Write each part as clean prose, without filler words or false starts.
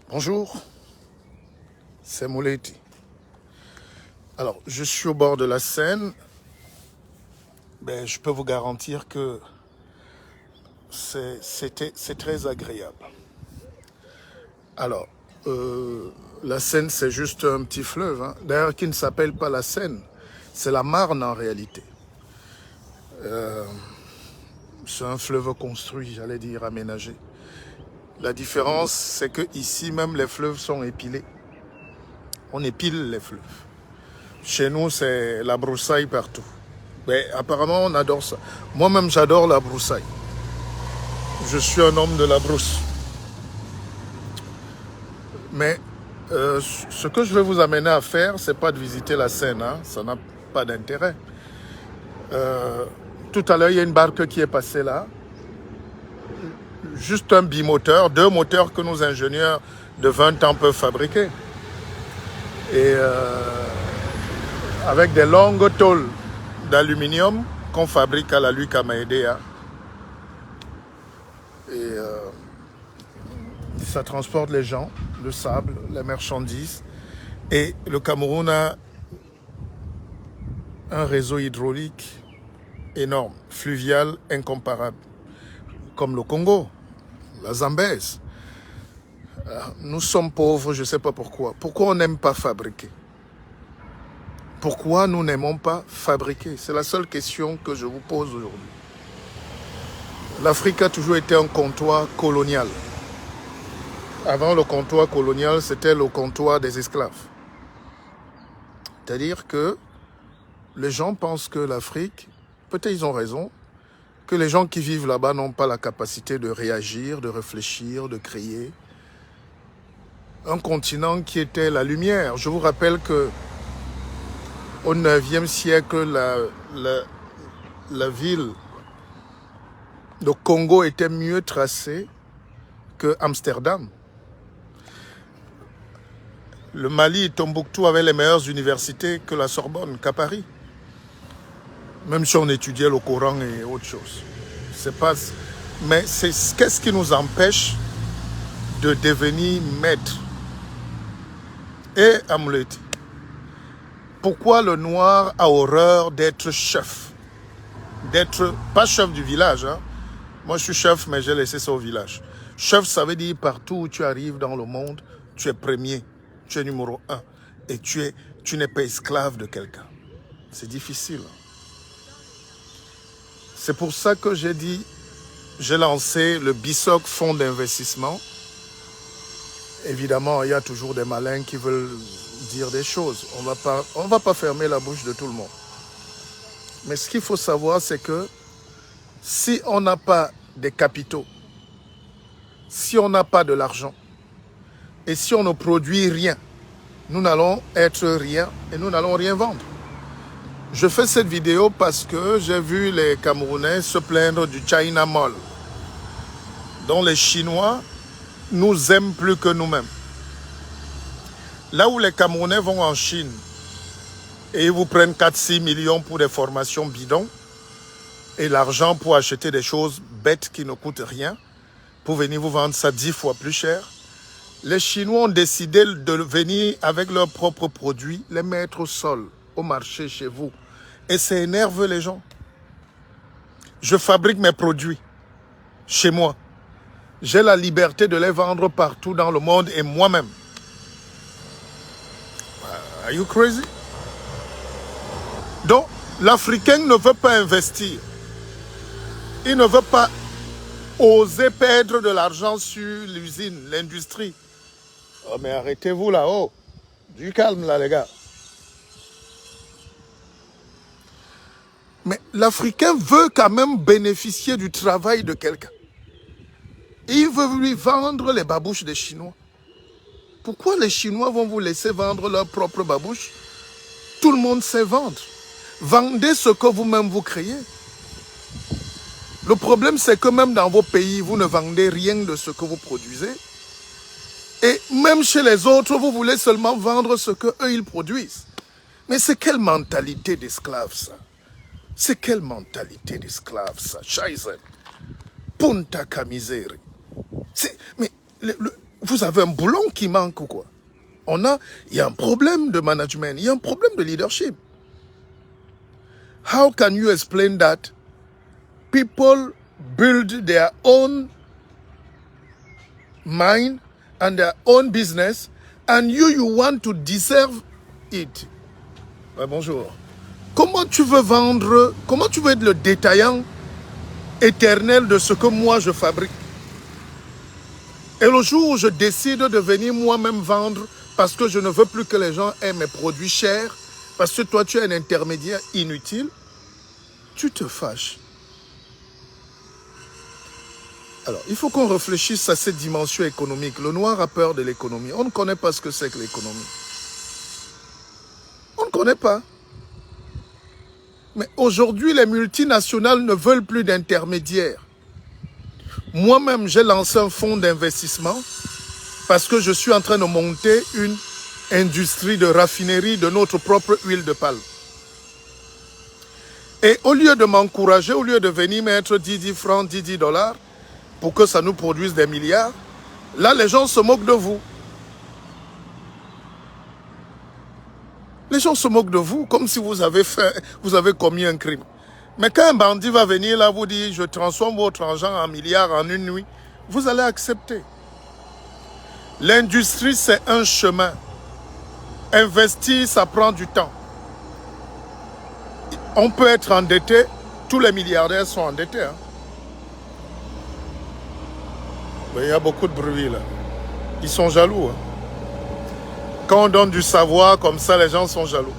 Bonjour, c'est Mouleti. Alors, je suis au bord de la Seine. Je peux vous garantir que c'est très agréable. Alors, la Seine, c'est juste un petit fleuve, hein. D'ailleurs, qui ne s'appelle pas la Seine. C'est la Marne en réalité. C'est un fleuve construit, j'allais dire aménagé. La différence, c'est que ici même les fleuves sont épilés. On épile les fleuves. Chez nous, c'est la broussaille partout. Mais apparemment, on adore ça. Moi-même, j'adore la broussaille. Je suis un homme de la brousse. Mais ce que je vais vous amener à faire, c'est pas de visiter la Seine, hein. Ça n'a pas d'intérêt. Tout à l'heure, il y a une barque qui est passée là. Juste un bimoteur, 2 moteurs que nos ingénieurs de 20 ans peuvent fabriquer. Et avec des longues tôles d'aluminium qu'on fabrique à la Luca Maedea. Et ça transporte les gens, le sable, les marchandises. Et le Cameroun a un réseau hydraulique énorme, fluvial, incomparable. Comme le Congo, la Zambèze. Nous sommes pauvres, je ne sais pas pourquoi. Pourquoi on n'aime pas fabriquer? Pourquoi nous n'aimons pas fabriquer? C'est la seule question que je vous pose aujourd'hui. L'Afrique a toujours été un comptoir colonial. Avant le comptoir colonial, c'était le comptoir des esclaves. C'est-à-dire que les gens pensent que l'Afrique, peut-être ils ont raison, que les gens qui vivent là-bas n'ont pas la capacité de réagir, de réfléchir, de créer. Un continent qui était la lumière. Je vous rappelle que au 9e siècle, la ville de Congo était mieux tracée que Amsterdam. Le Mali et Tombouctou avaient les meilleures universités que la Sorbonne, qu'à Paris. Même si on étudiait le Coran et autre chose. Mais qu'est-ce qui nous empêche de devenir maître? Et Amouleti, pourquoi le noir a horreur d'être chef? D'être, pas chef du village, hein. Moi je suis chef, mais j'ai laissé ça au village. Chef, ça veut dire partout où tu arrives dans le monde, tu es premier, tu es numéro 1. Et tu n'es pas esclave de quelqu'un. C'est difficile. C'est pour ça que j'ai lancé le BISOC Fonds d'investissement. Évidemment, il y a toujours des malins qui veulent dire des choses. On va pas fermer la bouche de tout le monde. Mais ce qu'il faut savoir, c'est que si on n'a pas des capitaux, si on n'a pas de l'argent, et si on ne produit rien, nous n'allons être rien et nous n'allons rien vendre. Je fais cette vidéo parce que j'ai vu les Camerounais se plaindre du China Mall, dont les Chinois nous aiment plus que nous-mêmes. Là où les Camerounais vont en Chine et ils vous prennent 4-6 millions pour des formations bidons et l'argent pour acheter des choses bêtes qui ne coûtent rien, pour venir vous vendre ça 10 fois plus cher, les Chinois ont décidé de venir avec leurs propres produits, les mettre au sol, au marché chez vous. Et ça énerve les gens. Je fabrique mes produits chez moi. J'ai la liberté de les vendre partout dans le monde et moi-même. Are you crazy? Donc, l'Africain ne veut pas investir. Il ne veut pas oser perdre de l'argent sur l'usine, l'industrie. Oh, mais arrêtez-vous là-haut. Du calme là, les gars. Mais l'Africain veut quand même bénéficier du travail de quelqu'un. Il veut lui vendre les babouches des Chinois. Pourquoi les Chinois vont vous laisser vendre leurs propres babouches? Tout le monde sait vendre. Vendez ce que vous-même vous créez. Le problème, c'est que même dans vos pays, vous ne vendez rien de ce que vous produisez. Et même chez les autres, vous voulez seulement vendre ce qu'eux, ils produisent. Mais c'est quelle mentalité d'esclave, ça? C'est quelle mentalité d'esclave, ça? Scheiße. Punta camiseri. Mais vous vous avez un boulon qui manque ou quoi? Il y a un problème de management, il y a un problème de leadership. How can you explain that people build their own mind and their own business and you want to deserve it? Bonjour. Comment tu veux vendre, comment tu veux être le détaillant éternel de ce que moi je fabrique? Et le jour où je décide de venir moi-même vendre parce que je ne veux plus que les gens aient mes produits chers, parce que toi tu es un intermédiaire inutile, tu te fâches. Alors, il faut qu'on réfléchisse à cette dimension économique. Le noir a peur de l'économie. On ne connaît pas ce que c'est que l'économie. On ne connaît pas. Mais aujourd'hui, les multinationales ne veulent plus d'intermédiaires. Moi-même, j'ai lancé un fonds d'investissement parce que je suis en train de monter une industrie de raffinerie de notre propre huile de palme. Et au lieu de m'encourager, au lieu de venir mettre 10 francs, 10 dollars pour que ça nous produise des milliards, là, les gens se moquent de vous. Les gens se moquent de vous comme si vous avez commis un crime. Mais quand un bandit va venir là, vous dire, je transforme votre argent en milliards en une nuit, vous allez accepter. L'industrie, c'est un chemin. Investir, ça prend du temps. On peut être endetté, tous les milliardaires sont endettés. Hein. Mais il y a beaucoup de bruit là. Ils sont jaloux. Hein. Quand on donne du savoir comme ça, les gens sont jaloux.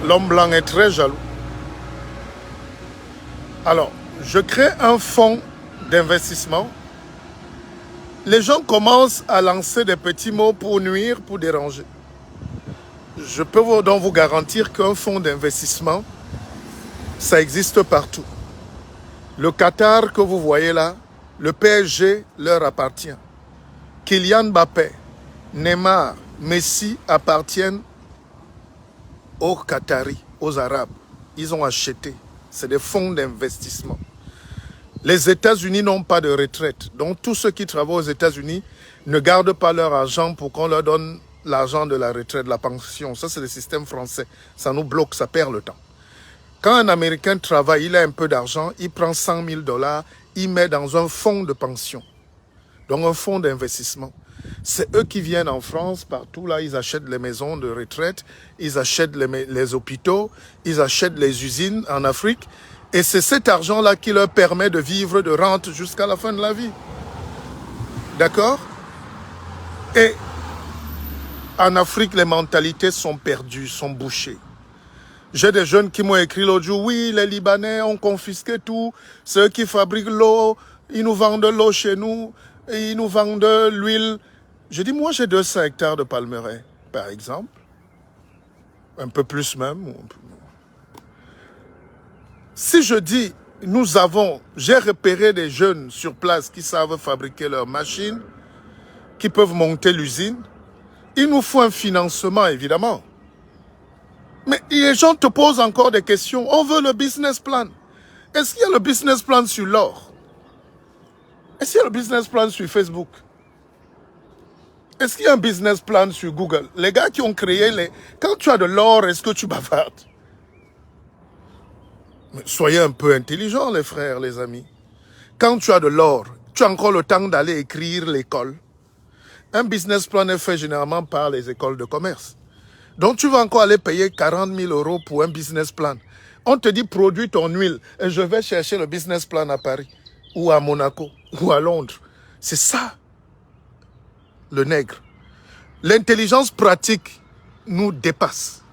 L'homme blanc est très jaloux. Alors, je crée un fonds d'investissement. Les gens commencent à lancer des petits mots pour nuire, pour déranger. Je peux donc vous garantir qu'un fonds d'investissement, ça existe partout. Le Qatar que vous voyez là, le PSG leur appartient. Kylian Mbappé, Neymar, Messi appartiennent aux Qataris, aux Arabes. Ils ont acheté. C'est des fonds d'investissement. Les États-Unis n'ont pas de retraite. Donc tous ceux qui travaillent aux États-Unis ne gardent pas leur argent pour qu'on leur donne l'argent de la retraite, de la pension. Ça, c'est le système français. Ça nous bloque, ça perd le temps. Quand un Américain travaille, il a un peu d'argent, il prend 100 000 $, il met dans un fonds de pension. Donc un fonds d'investissement. C'est eux qui viennent en France, partout là, ils achètent les maisons de retraite, ils achètent les hôpitaux, ils achètent les usines en Afrique. Et c'est cet argent-là qui leur permet de vivre de rente jusqu'à la fin de la vie. D'accord? Et en Afrique, les mentalités sont perdues, sont bouchées. J'ai des jeunes qui m'ont écrit l'autre jour, oui, les Libanais ont confisqué tout, ceux qui fabriquent l'eau, ils nous vendent de l'eau chez nous, et ils nous vendent de l'huile. Je dis, moi j'ai 200 hectares de palmeraie, par exemple, un peu plus même. Si je dis, j'ai repéré des jeunes sur place qui savent fabriquer leurs machines, qui peuvent monter l'usine, il nous faut un financement, évidemment. Mais les gens te posent encore des questions. On veut le business plan. Est-ce qu'il y a le business plan sur l'or? Est-ce qu'il y a le business plan sur Facebook? Est-ce qu'il y a un business plan sur Google? Les gars qui ont créé les... Quand tu as de l'or, est-ce que tu bavardes? Mais soyez un peu intelligents, les frères, les amis. Quand tu as de l'or, tu as encore le temps d'aller écrire l'école. Un business plan est fait généralement par les écoles de commerce. Donc tu vas encore aller payer 40 000 € pour un business plan. On te dit produis ton huile et je vais chercher le business plan à Paris ou à Monaco ou à Londres. C'est ça, le nègre. L'intelligence pratique nous dépasse.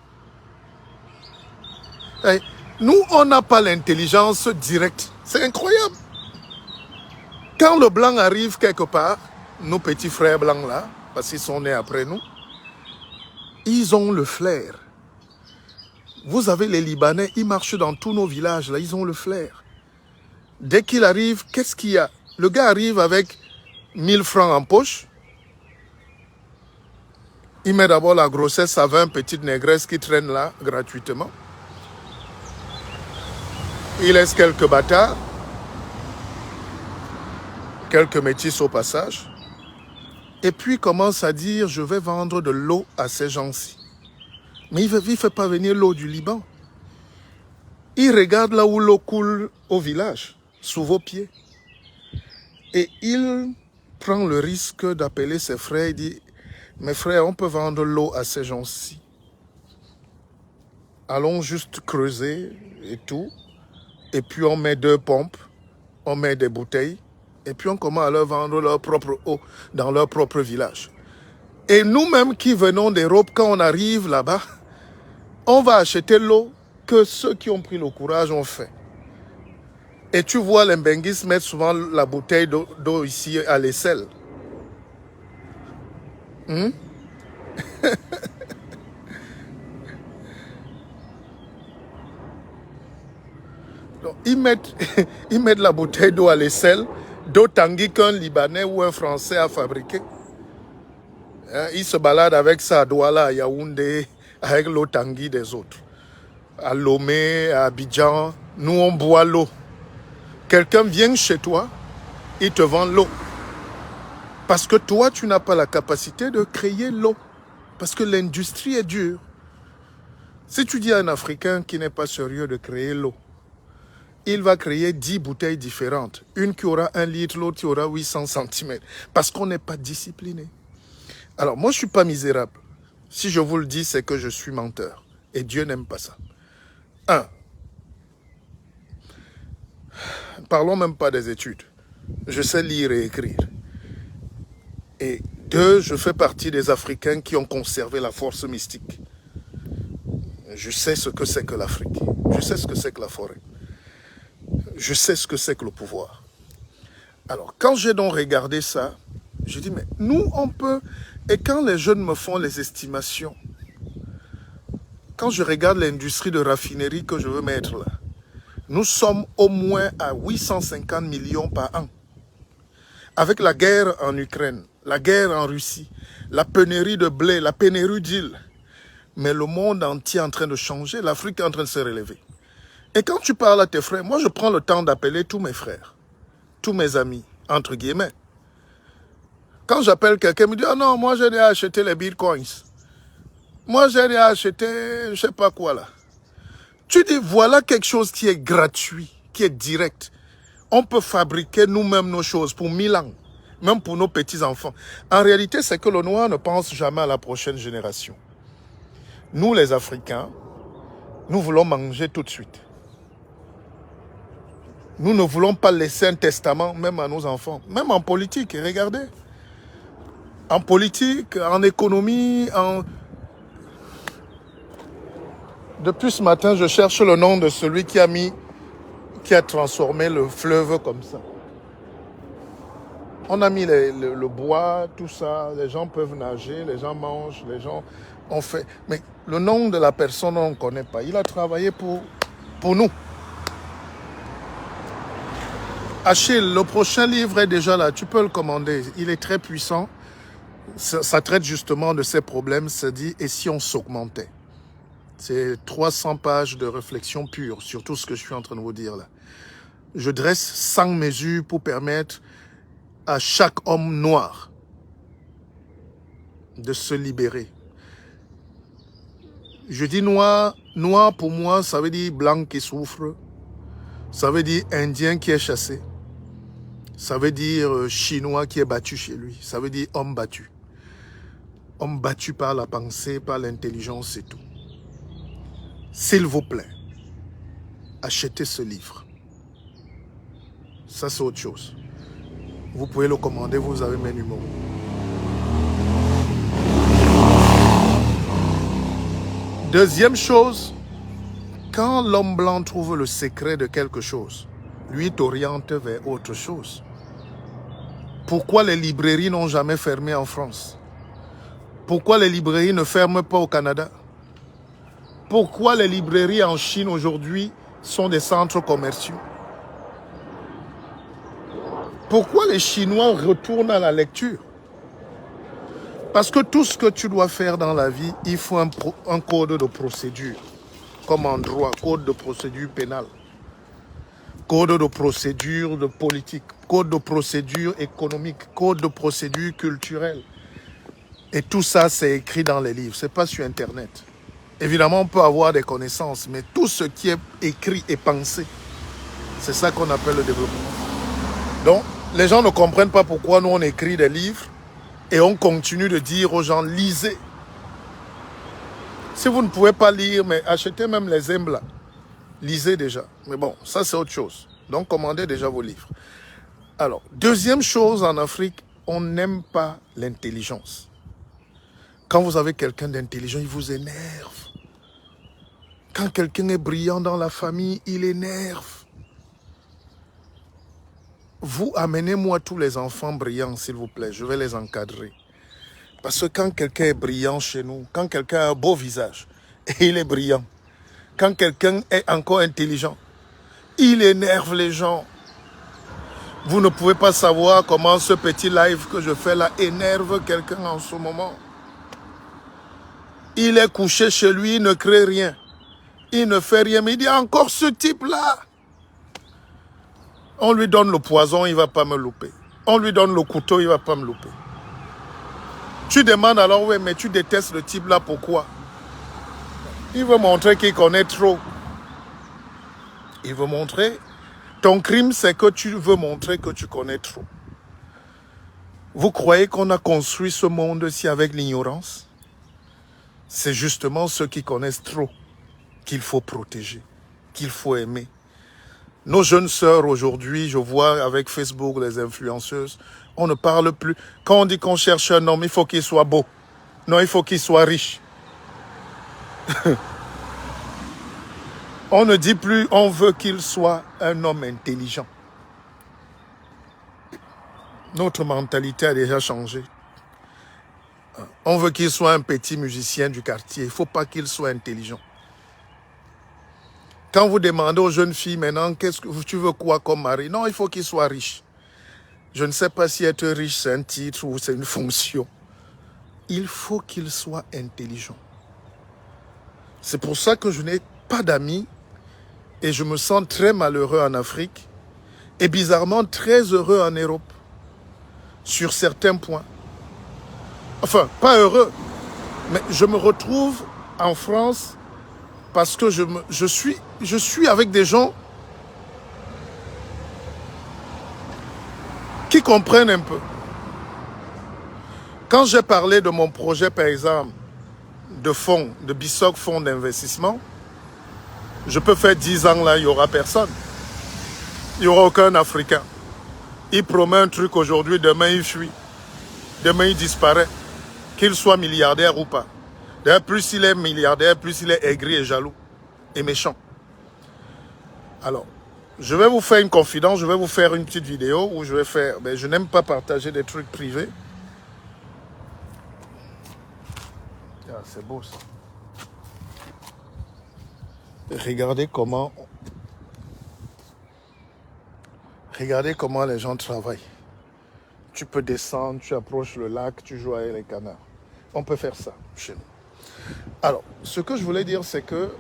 Et nous, on n'a pas l'intelligence directe. C'est incroyable. Quand le blanc arrive quelque part, nos petits frères blancs là, parce qu'ils sont nés après nous, ils ont le flair. Vous avez les Libanais, ils marchent dans tous nos villages, là, ils ont le flair. Dès qu'il arrive, qu'est-ce qu'il y a? Le gars arrive avec 1000 francs en poche. Il met d'abord la grossesse à 20 petites négresses qui traînent là, gratuitement. Il laisse quelques bâtards. quelques métis au passage, et puis commence à dire, je vais vendre de l'eau à ces gens-ci. Mais il ne fait pas venir l'eau du Liban. Il regarde là où l'eau coule au village, sous vos pieds. Et il prend le risque d'appeler ses frères et dit, mes frères, on peut vendre l'eau à ces gens-ci. Allons juste creuser et tout. Et puis on met 2 pompes, on met des bouteilles. Et puis on commence à leur vendre leur propre eau dans leur propre village. Et nous-mêmes qui venons d'Europe, quand on arrive là-bas, on va acheter l'eau que ceux qui ont pris le courage ont fait. Et tu vois, les Mbenguis mettent souvent la bouteille d'eau ici à l'aisselle. Donc, ils mettent la bouteille d'eau à l'aisselle, d'eau Tanguy qu'un Libanais ou un Français a fabriqué. Ils se baladent avec ça à Douala, à Yaoundé, avec l'eau Tanguy des autres. À Lomé, à Abidjan, nous on boit l'eau. Quelqu'un vient chez toi, il te vend l'eau. Parce que toi, tu n'as pas la capacité de créer l'eau. Parce que l'industrie est dure. Si tu dis à un Africain qui n'est pas sérieux de créer l'eau, il va créer 10 bouteilles différentes. Une qui aura 1 litre, l'autre qui aura 800 cm. Parce qu'on n'est pas discipliné. Alors, moi, je ne suis pas misérable. Si je vous le dis, c'est que je suis menteur. Et Dieu n'aime pas ça. 1. Parlons même pas des études. Je sais lire et écrire. Et 2, je fais partie des Africains qui ont conservé la force mystique. Je sais ce que c'est que l'Afrique. Je sais ce que c'est que la forêt. Je sais ce que c'est que le pouvoir. Alors, quand j'ai donc regardé ça, je dis, mais nous, on peut... Et quand les jeunes me font les estimations, quand je regarde l'industrie de raffinerie que je veux mettre là, nous sommes au moins à 850 millions par an. Avec la guerre en Ukraine, la guerre en Russie, la pénurie de blé, la pénurie d'huile. Mais le monde entier est en train de changer, l'Afrique est en train de se relever. Et quand tu parles à tes frères, moi je prends le temps d'appeler tous mes frères, tous mes amis, entre guillemets. Quand j'appelle quelqu'un, il me dit, ah non, moi j'ai déjà acheté les bitcoins. Moi j'ai déjà acheté, je ne sais pas quoi là. Tu dis, voilà quelque chose qui est gratuit, qui est direct. On peut fabriquer nous-mêmes nos choses pour 1000 ans, même pour nos petits-enfants. En réalité, c'est que le noir ne pense jamais à la prochaine génération. Nous, les Africains, nous voulons manger tout de suite. Nous ne voulons pas laisser un testament, même à nos enfants. Même en politique, regardez. En politique, en économie, Depuis ce matin, je cherche le nom de celui qui a transformé le fleuve comme ça. On a mis le bois, tout ça, les gens peuvent nager, les gens mangent, les gens ont fait... Mais le nom de la personne, on ne connaît pas. Il a travaillé pour nous. Achille, le prochain livre est déjà là, tu peux le commander. Il est très puissant. Ça traite justement de ces problèmes, ça dit, et si on s'augmentait? C'est 300 pages de réflexion pure sur tout ce que je suis en train de vous dire là. Je dresse 100 mesures pour permettre à chaque homme noir de se libérer. Je dis noir, noir pour moi, ça veut dire blanc qui souffre, ça veut dire indien qui est chassé, ça veut dire chinois qui est battu chez lui, ça veut dire homme battu. Homme battu par la pensée, par l'intelligence et tout. S'il vous plaît, achetez ce livre. Ça, c'est autre chose. Vous pouvez le commander, vous avez mes numéros. Deuxième chose, quand l'homme blanc trouve le secret de quelque chose, lui t'oriente vers autre chose. Pourquoi les librairies n'ont jamais fermé en France? Pourquoi les librairies ne ferment pas au Canada? Pourquoi les librairies en Chine aujourd'hui sont des centres commerciaux? Pourquoi les Chinois retournent à la lecture? Parce que tout ce que tu dois faire dans la vie, il faut un code de procédure. Comme en droit, code de procédure pénale. Code de procédure de politique. code de procédure économique, code de procédure culturelle. Et tout ça, c'est écrit dans les livres, ce n'est pas sur Internet. Évidemment, on peut avoir des connaissances, mais tout ce qui est écrit et pensé, c'est ça qu'on appelle le développement. Donc, les gens ne comprennent pas pourquoi nous, on écrit des livres et on continue de dire aux gens, lisez. Si vous ne pouvez pas lire, mais achetez même les Zembla. Lisez déjà. Mais bon, ça c'est autre chose. Donc, commandez déjà vos livres. Alors, deuxième chose en Afrique, on n'aime pas l'intelligence. Quand vous avez quelqu'un d'intelligent, il vous énerve. Quand quelqu'un est brillant dans la famille, il énerve. Vous amenez-moi tous les enfants brillants, s'il vous plaît. Je vais les encadrer. Parce que quand quelqu'un est brillant chez nous, quand quelqu'un a un beau visage, et il est brillant, quand quelqu'un est encore intelligent, il énerve les gens. Vous ne pouvez pas savoir comment ce petit live que je fais là énerve quelqu'un en ce moment. Il est couché chez lui, il ne crée rien. Il ne fait rien, mais il dit encore ce type-là. On lui donne le poison, il ne va pas me louper. On lui donne le couteau, il ne va pas me louper. Tu demandes alors, oui, mais tu détestes le type-là, pourquoi? Il veut montrer qu'il connaît trop. Il veut montrer. Ton crime, c'est que tu veux montrer que tu connais trop. Vous croyez qu'on a construit ce monde-ci avec l'ignorance? C'est justement ceux qui connaissent trop qu'il faut protéger, qu'il faut aimer. Nos jeunes sœurs aujourd'hui, je vois avec Facebook, les influenceuses, on ne parle plus. Quand on dit qu'on cherche un homme, il faut qu'il soit beau. Non, il faut qu'il soit riche. On ne dit plus, on veut qu'il soit un homme intelligent. Notre mentalité a déjà changé. On veut qu'il soit un petit musicien du quartier. Il ne faut pas qu'il soit intelligent. Quand vous demandez aux jeunes filles maintenant, qu'est-ce que tu veux quoi comme mari? Non, il faut qu'il soit riche. Je ne sais pas si être riche, c'est un titre ou c'est une fonction. Il faut qu'il soit intelligent. C'est pour ça que je n'ai pas d'amis et je me sens très malheureux en Afrique et bizarrement très heureux en Europe sur certains points. Enfin, pas heureux, mais je me retrouve en France parce que je suis avec des gens qui comprennent un peu. Quand j'ai parlé de mon projet, par exemple, de fonds, de BISOC, fonds d'investissement, je peux faire 10 ans là, il n'y aura personne. Il n'y aura aucun Africain. Il promet un truc aujourd'hui, demain il fuit. Demain il disparaît. Qu'il soit milliardaire ou pas. D'ailleurs, plus il est milliardaire, plus il est aigri et jaloux et méchant. Alors, je vais vous faire une confidence, je vais vous faire une petite vidéo où je vais faire... Ben, je n'aime pas partager des trucs privés. Ah, c'est beau ça. Regardez comment les gens travaillent. Tu peux descendre, tu approches le lac, tu joues avec les canards. On peut faire ça chez nous. Alors, ce que je voulais dire, c'est que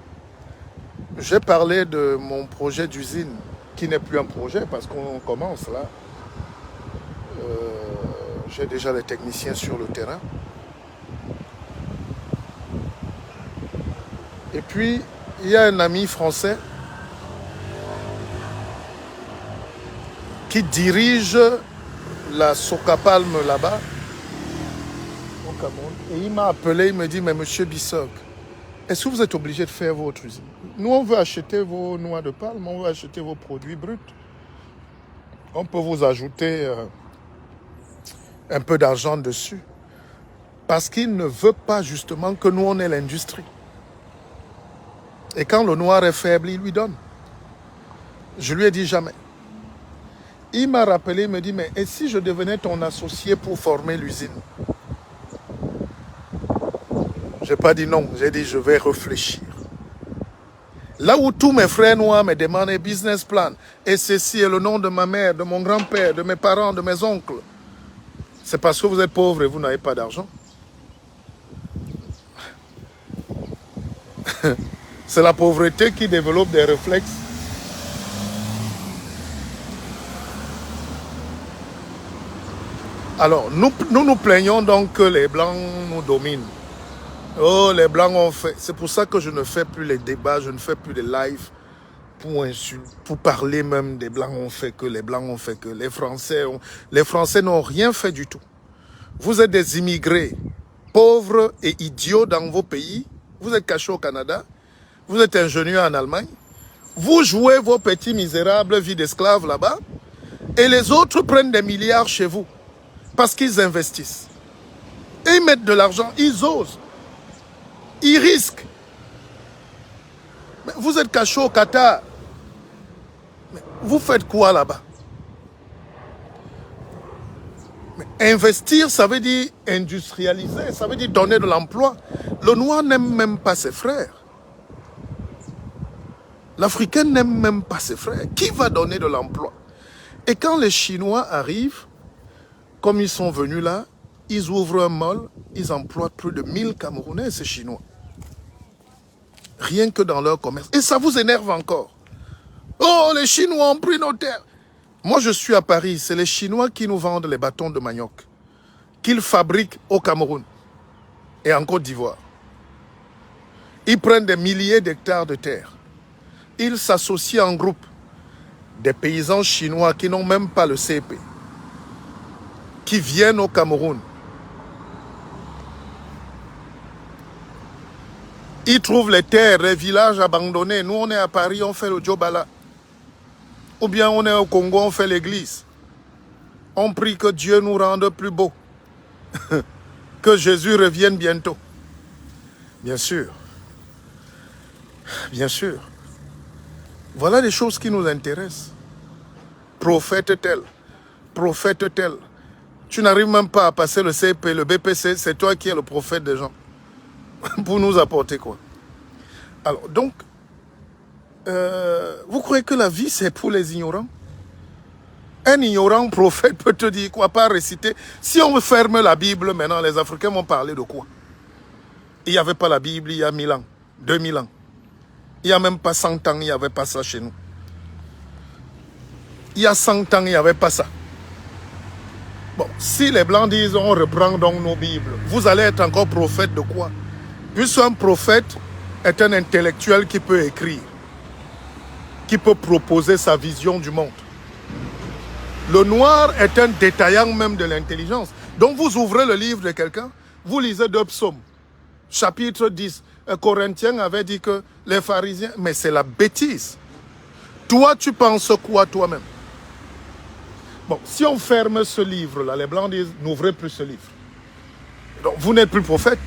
j'ai parlé de mon projet d'usine, qui n'est plus un projet parce qu'on commence là. J'ai déjà les techniciens sur le terrain. Et puis, il y a un ami français qui dirige la Socapalm là-bas, au Cameroun. Et il m'a appelé, il me dit, mais monsieur Bissok, est-ce que vous êtes obligé de faire votre usine? Nous, on veut acheter vos noix de palme, on veut acheter vos produits bruts. On peut vous ajouter un peu d'argent dessus. Parce qu'il ne veut pas justement que nous, on ait l'industrie. Et quand le noir est faible, il lui donne. Je lui ai dit jamais. Il m'a rappelé, il me dit, mais et si je devenais ton associé pour former l'usine? Je n'ai pas dit non, j'ai dit je vais réfléchir. Là où tous mes frères noirs me demandent un business plan, et ceci est le nom de ma mère, de mon grand-père, de mes parents, de mes oncles, c'est parce que vous êtes pauvre et vous n'avez pas d'argent. C'est la pauvreté qui développe des réflexes. Alors, nous plaignons donc que les Blancs nous dominent. Oh, les Blancs ont fait... C'est pour ça que je ne fais plus les débats, je ne fais plus les lives pour parler même des Blancs ont fait que, les Blancs ont fait que, les Français n'ont rien fait du tout. Vous êtes des immigrés pauvres et idiots dans vos pays. Vous êtes cachés au Canada. Vous êtes ingénieurs en Allemagne. Vous jouez vos petits misérables vies d'esclaves là-bas. Et les autres prennent des milliards chez vous. Parce qu'ils investissent. Et ils mettent de l'argent. Ils osent. Ils risquent. Mais vous êtes cachés au Qatar. Mais vous faites quoi là-bas? Investir, ça veut dire industrialiser, ça veut dire donner de l'emploi. Le noir n'aime même pas ses frères. L'Africain n'aime même pas ses frères. Qui va donner de l'emploi? Et quand les Chinois arrivent, comme ils sont venus là, ils ouvrent un mall, ils emploient plus de 1000 Camerounais, ces Chinois. Rien que dans leur commerce. Et ça vous énerve encore. Oh, les Chinois ont pris nos terres. Moi, je suis à Paris. C'est les Chinois qui nous vendent les bâtons de manioc qu'ils fabriquent au Cameroun et en Côte d'Ivoire. Ils prennent des milliers d'hectares de terre. Ils s'associent en groupe. Des paysans chinois qui n'ont même pas le CP, qui viennent au Cameroun. Ils trouvent les terres, les villages abandonnés. Nous, on est à Paris, on fait le Djobala. Ou bien on est au Congo, on fait l'église. On prie que Dieu nous rende plus beaux. Que Jésus revienne bientôt. Bien sûr. Bien sûr. Voilà les choses qui nous intéressent. Prophète tel, prophète tel. Tu n'arrives même pas à passer le CP, le BPC, c'est toi qui es le prophète des gens. Pour nous apporter quoi? Alors, donc, vous croyez que la vie, c'est pour les ignorants? Un ignorant prophète peut te dire quoi, pas réciter. Si on ferme la Bible, maintenant, les Africains vont parler de quoi? Il n'y avait pas la Bible il y a 1000 ans, 2000 ans. Il n'y a même pas 100 ans, il n'y avait pas ça chez nous. Il y a 100 ans, il n'y avait pas ça. Bon, si les Blancs disent on reprend donc nos Bibles, vous allez être encore prophète de quoi? Puisqu'un prophète est un intellectuel qui peut écrire, qui peut proposer sa vision du monde. Le noir est un détaillant même de l'intelligence. Donc vous ouvrez le livre de quelqu'un, vous lisez deux psaumes, chapitre 10. Un Corinthien avait dit que les pharisiens, mais c'est la bêtise. Toi, tu penses quoi toi-même? Bon, si on ferme ce livre-là, les Blancs disent, n'ouvrez plus ce livre. Donc vous n'êtes plus prophète.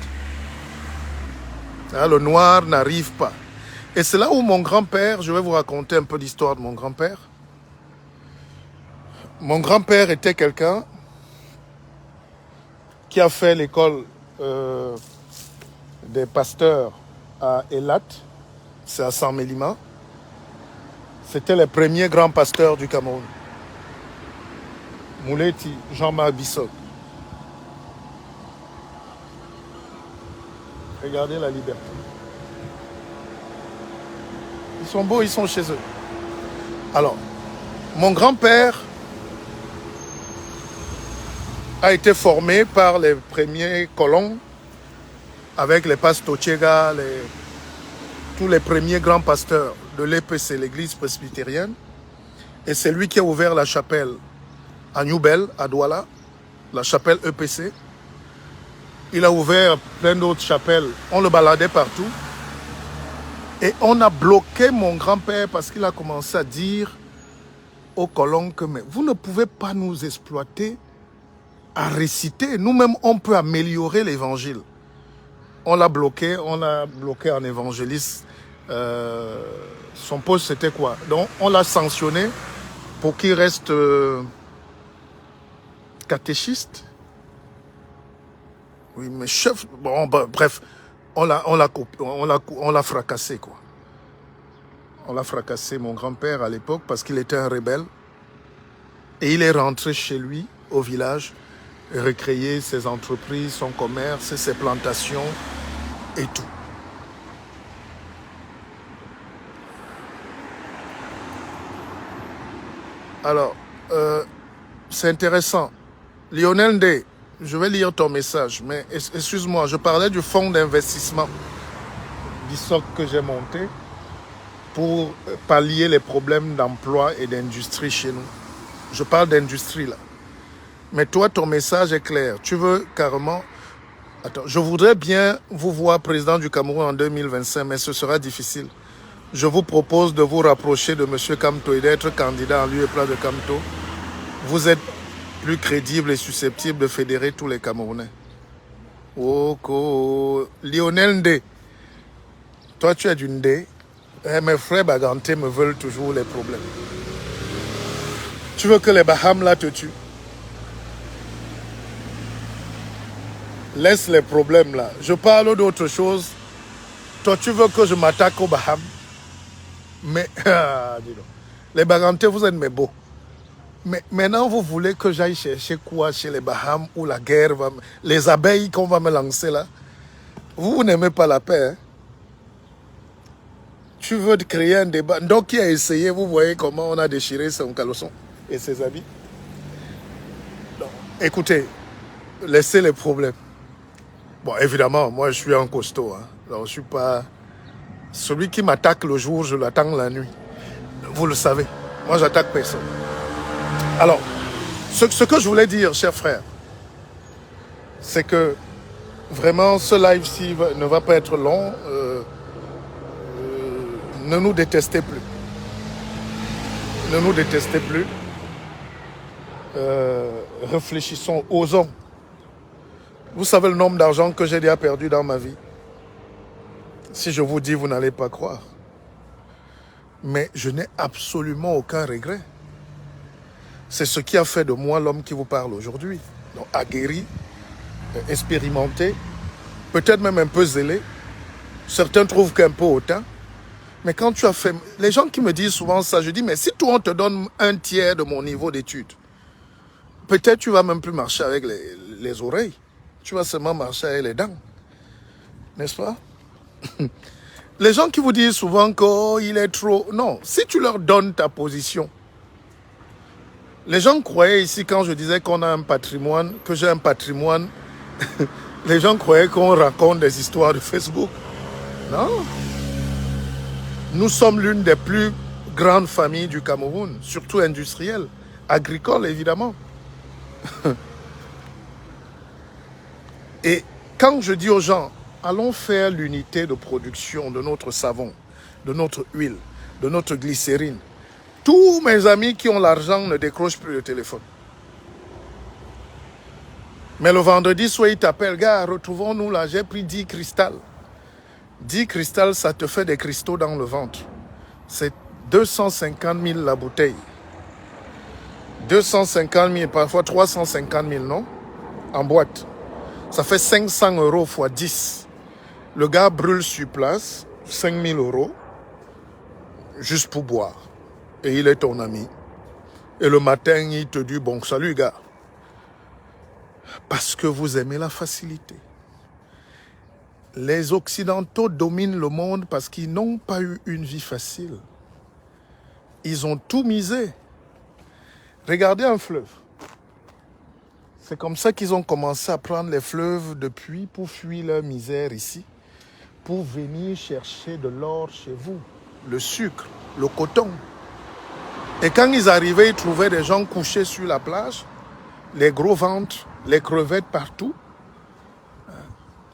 Hein, le noir n'arrive pas. Et c'est là où mon grand-père, je vais vous raconter un peu l'histoire de mon grand-père. Mon grand-père était quelqu'un qui a fait l'école des pasteurs à Elat, c'est à Saint-Mélima. C'était les premiers grands pasteurs du Cameroun. Mouleti, Jean-Marc Bissot. Regardez la liberté. Ils sont beaux, ils sont chez eux. Alors, mon grand-père a été formé par les premiers colons avec les pasteurs Tchega, tous les premiers grands pasteurs de l'EPC, l'église presbytérienne. Et c'est lui qui a ouvert la chapelle à Newbel, à Douala, la chapelle EPC. Il a ouvert plein d'autres chapelles. On le baladait partout. Et on a bloqué mon grand-père parce qu'il a commencé à dire aux colons que mais vous ne pouvez pas nous exploiter à réciter. Nous-mêmes, on peut améliorer l'évangile. On l'a bloqué en évangéliste. Son poste, c'était quoi? Donc, on l'a sanctionné pour qu'il reste catéchiste. Oui, mais chef... Bon, bah, bref, on l'a fracassé, quoi. On l'a fracassé, mon grand-père, à l'époque, parce qu'il était un rebelle. Et il est rentré chez lui, au village, recréer ses entreprises, son commerce, ses plantations et tout. Alors, c'est intéressant. Lionel D, je vais lire ton message, mais excuse-moi, je parlais du fonds d'investissement d'ISOC que j'ai monté pour pallier les problèmes d'emploi et d'industrie chez nous. Je parle d'industrie là. Mais toi, ton message est clair. Tu veux carrément... Attends, je voudrais bien vous voir président du Cameroun en 2025, mais ce sera difficile. Je vous propose de vous rapprocher de M. Kamto et d'être candidat en lieu et place de Kamto. Vous êtes plus crédible et susceptible de fédérer tous les Camerounais. Oh, Lionel Ndé. Toi, tu es du Ndé. Mes frères Baganté me veulent toujours les problèmes. Tu veux que les Bahamas là te tuent? Laisse les problèmes là. Je parle d'autre chose. Toi, tu veux que je m'attaque aux Bahamas? Mais, dis donc. Les Baganté, vous êtes mes beaux. Mais maintenant, vous voulez que j'aille chercher quoi chez les Bahamas où la guerre va... Les abeilles qu'on va me lancer là. Vous n'aimez pas la paix, hein? Tu veux créer un débat. Donc, qui a essayé, vous voyez comment on a déchiré son caleçon et ses habits. Donc, écoutez, laissez les problèmes. Bon, évidemment, moi, je suis un costaud. Hein. Donc, je ne suis pas... Celui qui m'attaque le jour, je l'attends la nuit. Vous le savez. Moi, j'attaque personne. Alors, ce que je voulais dire, chers frères, c'est que vraiment, ce live-ci ne va pas être long. Ne nous détestez plus. Ne nous détestez plus. Réfléchissons, osons. Vous savez le nombre d'argent que j'ai déjà perdu dans ma vie. Si je vous dis, vous n'allez pas croire. Mais je n'ai absolument aucun regret. C'est ce qui a fait de moi l'homme qui vous parle aujourd'hui. Donc, aguerri, expérimenté, peut-être même un peu zélé. Certains trouvent qu'un peu hautain. Mais quand tu as fait... Les gens qui me disent souvent ça, je dis, mais si toi on te donne un tiers de mon niveau d'études, peut-être tu vas même plus marcher avec les oreilles. Tu vas seulement marcher avec les dents. N'est-ce pas? Les gens qui vous disent souvent qu'il est trop... Non, si tu leur donnes ta position. Les gens croyaient ici, quand je disais qu'on a un patrimoine, que j'ai un patrimoine, les gens croyaient qu'on raconte des histoires de Facebook. Non. Nous sommes l'une des plus grandes familles du Cameroun, surtout industrielle, agricole évidemment. Et quand je dis aux gens, allons faire l'unité de production de notre savon, de notre huile, de notre glycérine, tous mes amis qui ont l'argent ne décrochent plus le téléphone. Mais le vendredi soir, ils t'appellent, gars, retrouvons-nous là, j'ai pris 10 cristals. 10 cristals, ça te fait des cristaux dans le ventre. C'est 250 000 la bouteille. 250 000, parfois 350 000, non? En boîte. Ça fait 500 € fois 10. Le gars brûle sur place, 5 000 €, juste pour boire. Et il est ton ami. Et le matin, il te dit, bon, salut gars. Parce que vous aimez la facilité. Les Occidentaux dominent le monde parce qu'ils n'ont pas eu une vie facile. Ils ont tout misé. Regardez un fleuve. C'est comme ça qu'ils ont commencé à prendre les fleuves depuis pour fuir leur misère ici, pour venir chercher de l'or chez vous, le sucre, le coton. Et quand ils arrivaient, ils trouvaient des gens couchés sur la plage, les gros ventres, les crevettes partout.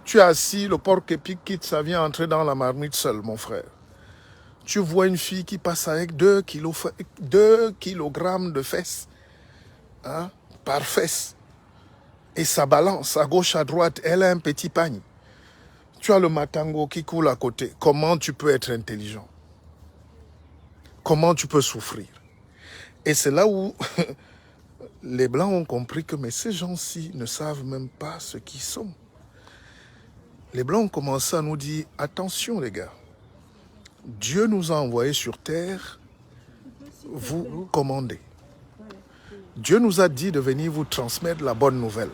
Tu es assis, le porc-épic quitte, ça vient entrer dans la marmite seul, mon frère. Tu vois une fille qui passe avec 2 kilogrammes de fesses, hein, par fesse. Et ça balance à gauche, à droite. Elle a un petit pagne. Tu as le matango qui coule à côté. Comment tu peux être intelligent? Comment tu peux souffrir? Et c'est là où les Blancs ont compris que mais ces gens-ci ne savent même pas ce qu'ils sont. Les Blancs ont commencé à nous dire, attention les gars, Dieu nous a envoyés sur terre, vous commandez. Dieu nous a dit de venir vous transmettre la bonne nouvelle.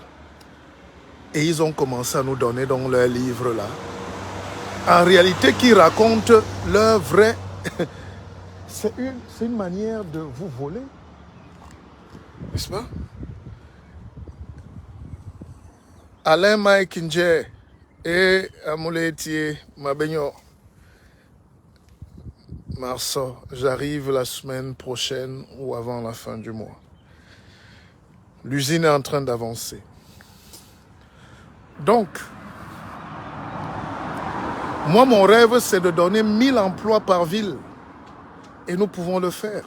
Et ils ont commencé à nous donner dans leur livre là. En réalité, qui raconte leur vrai... C'est une manière de vous voler. N'est-ce pas? Alain Mike Nje et Amouletier Mabegno. Marceau, j'arrive la semaine prochaine ou avant la fin du mois. L'usine est en train d'avancer. Donc, moi, mon rêve, c'est de donner 1000 emplois par ville. Et nous pouvons le faire.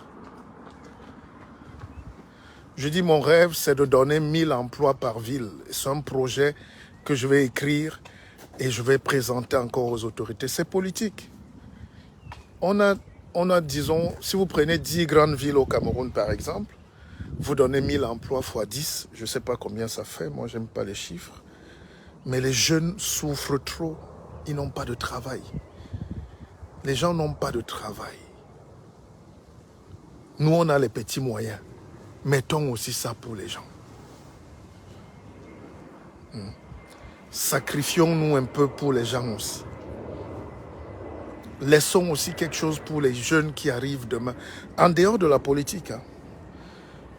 Je dis, mon rêve, c'est de donner 1000 emplois par ville. C'est un projet que je vais écrire et je vais présenter encore aux autorités. C'est politique. On a, disons, si vous prenez 10 grandes villes au Cameroun, par exemple, vous donnez 1000 emplois fois 10. Je ne sais pas combien ça fait. Moi, je n'aime pas les chiffres. Mais les jeunes souffrent trop. Ils n'ont pas de travail. Les gens n'ont pas de travail. Nous, on a les petits moyens. Mettons aussi ça pour les gens. Sacrifions-nous un peu pour les gens aussi. Laissons aussi quelque chose pour les jeunes qui arrivent demain. En dehors de la politique. Hein.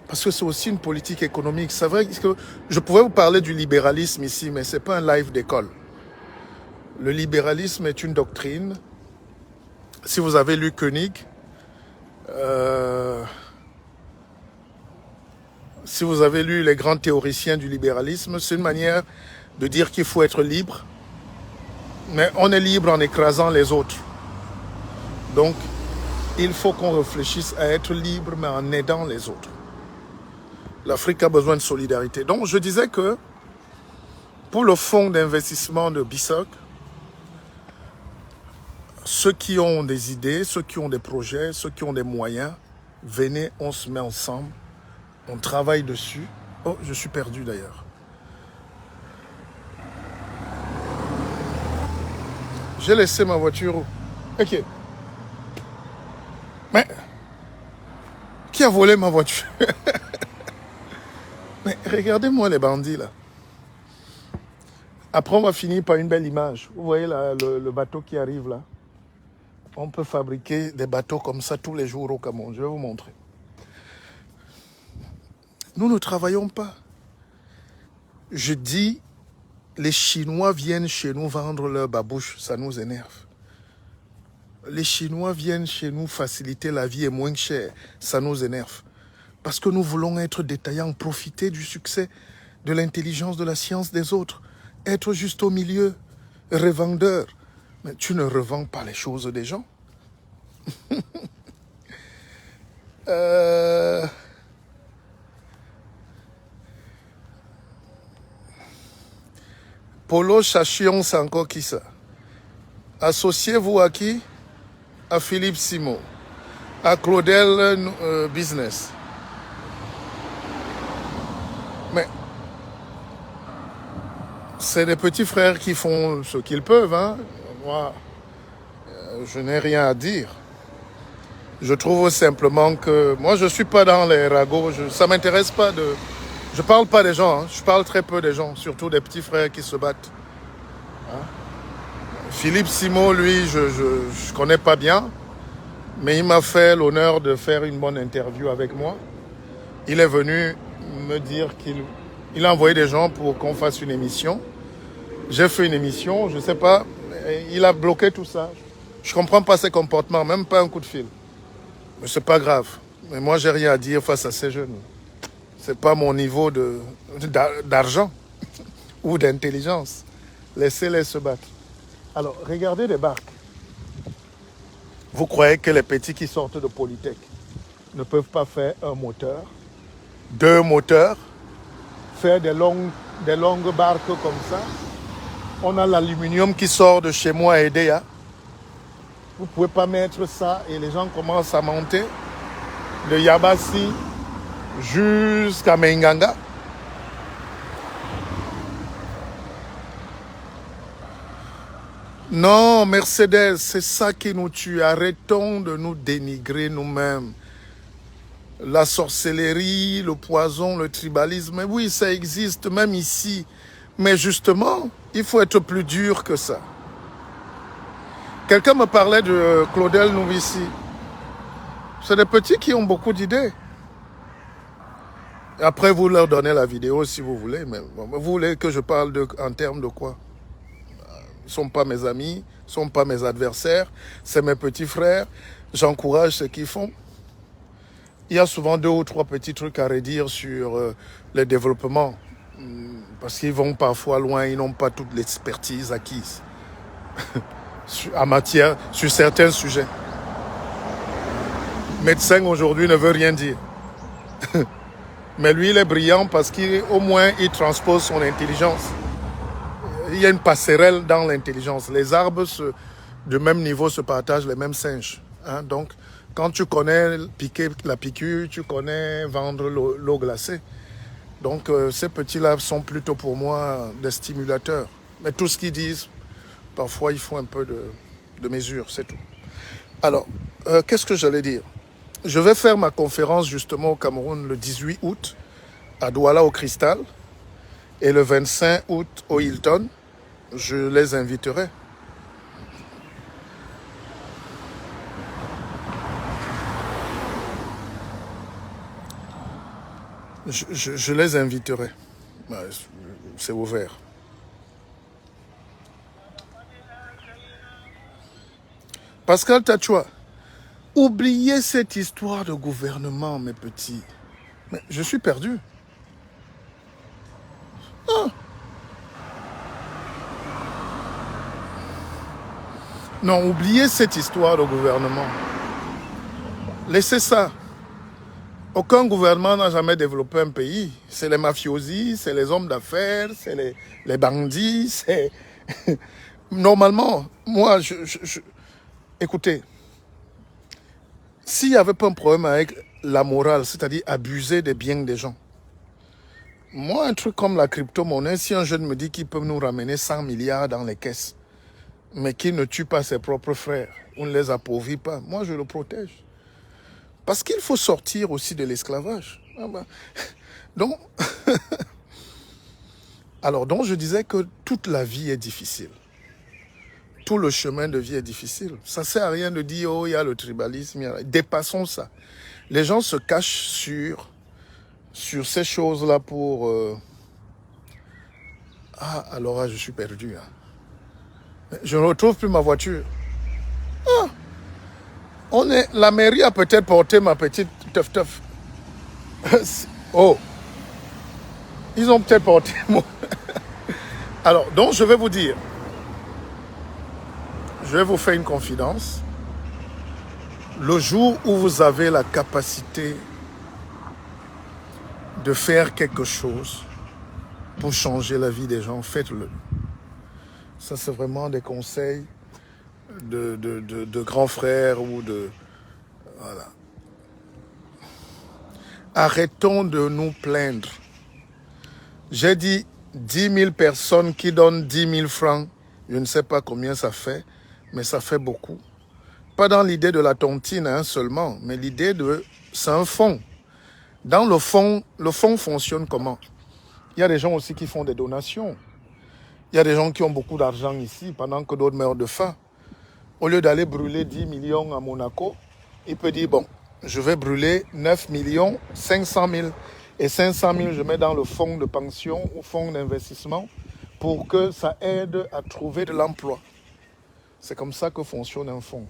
Parce que c'est aussi une politique économique. C'est vrai que je pouvais vous parler du libéralisme ici, mais ce n'est pas un live d'école. Le libéralisme est une doctrine. Si vous avez lu Koenig, si vous avez lu les grands théoriciens du libéralisme, c'est une manière de dire qu'il faut être libre, mais on est libre en écrasant les autres. Donc, il faut qu'on réfléchisse à être libre, mais en aidant les autres. L'Afrique a besoin de solidarité. Donc, je disais que pour le fonds d'investissement de BISOC, ceux qui ont des idées, ceux qui ont des projets, ceux qui ont des moyens, venez, on se met ensemble, on travaille dessus. Oh, je suis perdu d'ailleurs. J'ai laissé ma voiture. Ok. Mais, qui a volé ma voiture? Mais regardez-moi les bandits là. Après, on va finir par une belle image. Vous voyez là, le bateau qui arrive là. On peut fabriquer des bateaux comme ça tous les jours au Cameroun. Je vais vous montrer. Nous ne travaillons pas. Je dis, les Chinois viennent chez nous vendre leur babouche. Ça nous énerve. Les Chinois viennent chez nous faciliter la vie et moins cher. Ça nous énerve. Parce que nous voulons être détaillants, profiter du succès, de l'intelligence, de la science des autres. Être juste au milieu, revendeur. Mais tu ne revends pas les choses des gens. Polo Chachion, c'est encore qui ça? Associez-vous à qui? À Philippe Simon. À Claudel Business. Mais c'est des petits frères qui font ce qu'ils peuvent. Hein. Moi, je n'ai rien à dire. Je trouve simplement que... Moi, je ne suis pas dans les ragots. Ça ne m'intéresse pas de... Je ne parle pas des gens. Hein. Je parle très peu des gens. Surtout des petits frères qui se battent. Hein. Philippe Simon, lui, je ne connais pas bien. Mais il m'a fait l'honneur de faire une bonne interview avec moi. Il est venu me dire qu'il a envoyé des gens pour qu'on fasse une émission. J'ai fait une émission, je ne sais pas, il a bloqué tout ça. Je ne comprends pas ses comportements, même pas un coup de fil. Mais ce n'est pas grave. Mais moi, je n'ai rien à dire face à ces jeunes. Ce n'est pas mon niveau d'argent ou d'intelligence. Laissez-les se battre. Alors, regardez les barques. Vous croyez que les petits qui sortent de Polytech ne peuvent pas faire un moteur, 2 moteurs, faire des longues barques comme ça? On a l'aluminium qui sort de chez moi à Edea. Vous ne pouvez pas mettre ça et les gens commencent à monter de Yabassi jusqu'à Menganga. Non, Mercedes, c'est ça qui nous tue. Arrêtons de nous dénigrer nous-mêmes. La sorcellerie, le poison, le tribalisme, oui, ça existe même ici. Mais justement, il faut être plus dur que ça. Quelqu'un me parlait de Claudel Novici. C'est des petits qui ont beaucoup d'idées. Après, vous leur donnez la vidéo si vous voulez, mais vous voulez que je parle en termes de quoi? Ils ne sont pas mes amis, ils ne sont pas mes adversaires, c'est mes petits frères, j'encourage ce qu'ils font. Il y a souvent 2 ou 3 petits trucs à redire sur le développement, parce qu'ils vont parfois loin, ils n'ont pas toute l'expertise acquise sur certains sujets. Médecin aujourd'hui ne veut rien dire. Mais lui, il est brillant parce qu'au moins, il transpose son intelligence. Il y a une passerelle dans l'intelligence. Les arbres de même niveau se partagent les mêmes singes. Hein? Donc, quand tu connais piquer la piqûre, tu connais vendre l'eau glacée. Donc, ces petits-là sont plutôt pour moi des stimulateurs. Mais tout ce qu'ils disent, parfois, il faut un peu de mesure, c'est tout. Alors, qu'est-ce que j'allais dire? Je vais faire ma conférence justement au Cameroun le 18 août à Douala au Cristal et le 25 août au Hilton. Je les inviterai. Je les inviterai. C'est ouvert. Pascal Tachoua, oubliez cette histoire de gouvernement, mes petits. Mais je suis perdu. Ah. Non, oubliez cette histoire de gouvernement. Laissez ça. Aucun gouvernement n'a jamais développé un pays. C'est les mafiosis, c'est les hommes d'affaires, c'est les bandits, c'est... Normalement, moi, écoutez, s'il n'y avait pas un problème avec la morale, c'est-à-dire abuser des biens des gens, moi, un truc comme la crypto-monnaie, si un jeune me dit qu'il peut nous ramener 100 milliards dans les caisses, mais qu'il ne tue pas ses propres frères, on ne les appauvrit pas, moi, je le protège. Parce qu'il faut sortir aussi de l'esclavage. Donc, alors, donc, je disais que toute la vie est difficile. Tout le chemin de vie est difficile. Ça ne sert à rien de dire, oh, il y a le tribalisme. Dépassons ça. Les gens se cachent sur ces choses-là pour... Ah, alors là, je suis perdu. Hein. Je ne retrouve plus ma voiture. Ah, la mairie a peut-être porté ma petite teuf-teuf. Oh, ils ont peut-être porté mon... Alors, donc, je vais vous dire. Je vais vous faire une confidence. Le jour où vous avez la capacité de faire quelque chose pour changer la vie des gens, faites-le. Ça, c'est vraiment des conseils de grands frères ou de... Voilà. Arrêtons de nous plaindre. J'ai dit 10 000 personnes qui donnent 10 000 francs. Je ne sais pas combien ça fait, mais ça fait beaucoup. Pas dans l'idée de la tontine hein, seulement, mais l'idée de... C'est un fonds. Dans le fonds fonctionne comment? Il y a des gens aussi qui font des donations. Il y a des gens qui ont beaucoup d'argent ici pendant que d'autres meurent de faim. Au lieu d'aller brûler 10 millions à Monaco, il peut dire, bon, je vais brûler 9 millions 500 000. Et 500 000, je mets dans le fonds de pension ou fonds d'investissement pour que ça aide à trouver de l'emploi. C'est comme ça que fonctionne un fonds.